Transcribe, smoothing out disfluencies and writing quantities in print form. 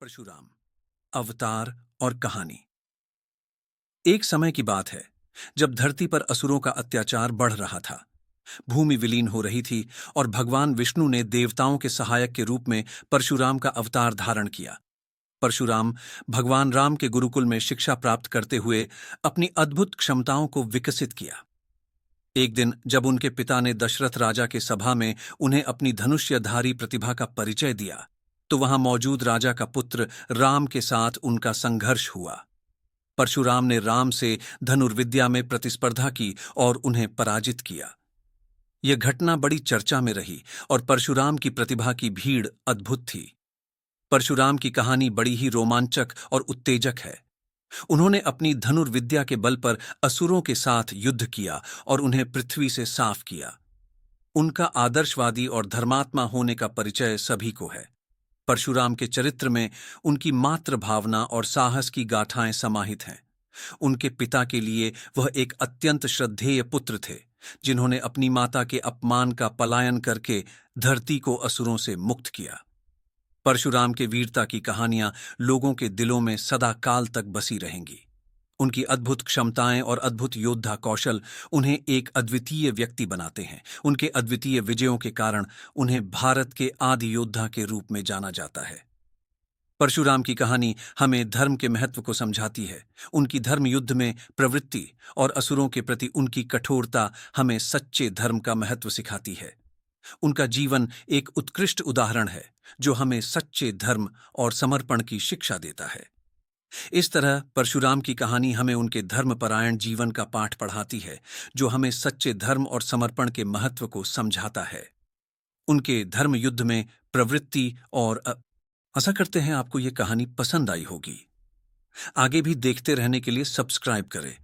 परशुराम, अवतार और कहानी। एक समय की बात है जब धरती पर असुरों का अत्याचार बढ़ रहा था। भूमि विलीन हो रही थी और भगवान विष्णु ने देवताओं के सहायक के रूप में परशुराम का अवतार धारण किया। परशुराम भगवान राम के गुरुकुल में शिक्षा प्राप्त करते हुए अपनी अद्भुत क्षमताओं को विकसित किया। एक दिन जब उनके पिता ने दशरथ राजा के सभा में उन्हें अपनी धनुष्यधारी प्रतिभा का परिचय दिया, तो वहां मौजूद राजा का पुत्र राम के साथ उनका संघर्ष हुआ। परशुराम ने राम से धनुर्विद्या में प्रतिस्पर्धा की और उन्हें पराजित किया। यह घटना बड़ी चर्चा में रही और परशुराम की प्रतिभा की भीड़ अद्भुत थी। परशुराम की कहानी बड़ी ही रोमांचक और उत्तेजक है। उन्होंने अपनी धनुर्विद्या के बल पर असुरों के साथ युद्ध किया और उन्हें पृथ्वी से साफ किया। उनका आदर्शवादी और धर्मात्मा होने का परिचय सभी को है। परशुराम के चरित्र में उनकी मातृ भावना और साहस की गाथाएं समाहित हैं। उनके पिता के लिए वह एक अत्यंत श्रद्धेय पुत्र थे, जिन्होंने अपनी माता के अपमान का पलायन करके धरती को असुरों से मुक्त किया। परशुराम के वीरता की कहानियां लोगों के दिलों में सदा काल तक बसी रहेंगी। उनकी अद्भुत क्षमताएं और अद्भुत योद्धा कौशल उन्हें एक अद्वितीय व्यक्ति बनाते हैं। उनके अद्वितीय विजयों के कारण उन्हें भारत के आदि योद्धा के रूप में जाना जाता है। परशुराम की कहानी हमें धर्म के महत्व को समझाती है। उनकी धर्म युद्ध में प्रवृत्ति और असुरों के प्रति उनकी कठोरता हमें सच्चे धर्म का महत्व सिखाती है। उनका जीवन एक उत्कृष्ट उदाहरण है जो हमें सच्चे धर्म और समर्पण की शिक्षा देता है। इस तरह परशुराम की कहानी हमें उनके धर्मपरायण जीवन का पाठ पढ़ाती है, जो हमें सच्चे धर्म और समर्पण के महत्व को समझाता है। उनके धर्म युद्ध में प्रवृत्ति और आशा करते हैं आपको ये कहानी पसंद आई होगी। आगे भी देखते रहने के लिए सब्सक्राइब करें